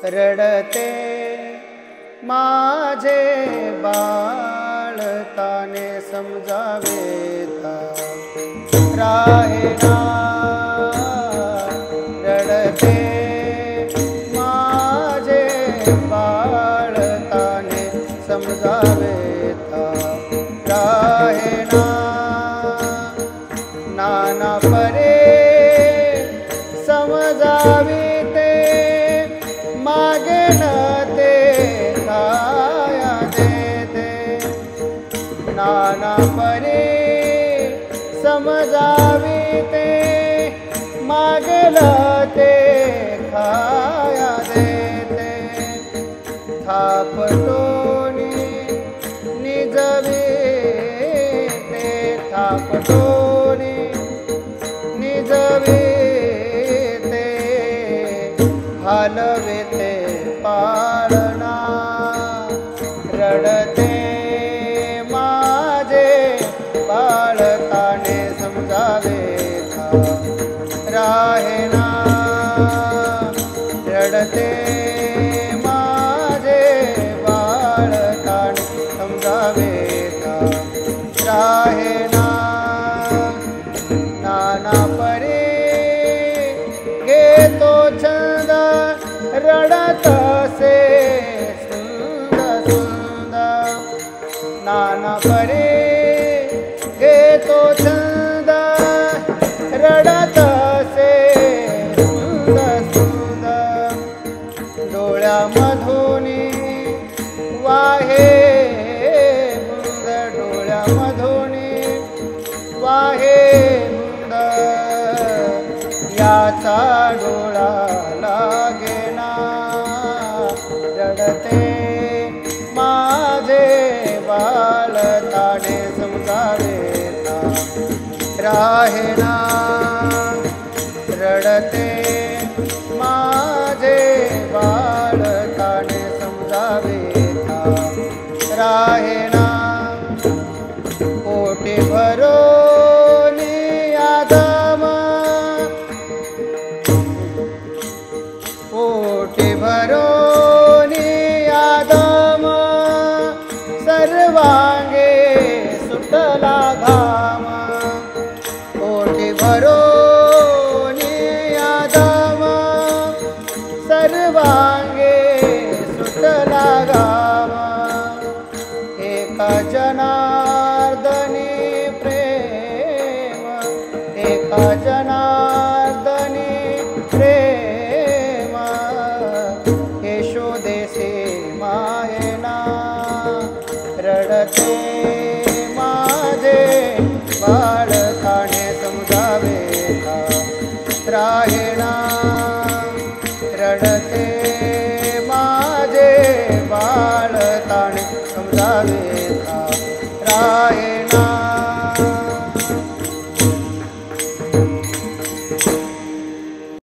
रडते माझे बाळ ताने समजावेता राहेना रडते माझे बाळ ताने समजावेता राहेना नाना परे समजाविते मागे न ते काया देते नाना परे समजाविते मागेल ते खाया देते थापटोनी निजविते थापटोनी निजविते हलविते पाळणा रडते माझे बाळ ताने समजावेता राहेना रडते माझे बाळ ताने समजावेता राहेना नाना परे घेतो छंद रडत से सुंदर सुंदर नाना परे घेतो छंद रडत से सुंदर सुंदर डोळ्यामधूनी वाहे मुंद डोळ्यामधूनी वाहे मुंद याचा डोळा लागेना रडते माझे बाळ ताने समजावेता राहेना रडते माझे बाळ ताने समजावेता राहेना पोटी भरोनी आदम पोटी भरोनी आदम सर्वांगे सुटला घाम पोटी भरोनी आदम सर्वांगे सुटला घाम एका जनार्दनी प्रेम एका जनार्दनी प्रेम यशोदेसे मायेना रडते माझे बाळ ताने समजावेता राहेना रडते माझे बाळ ताने समजावेता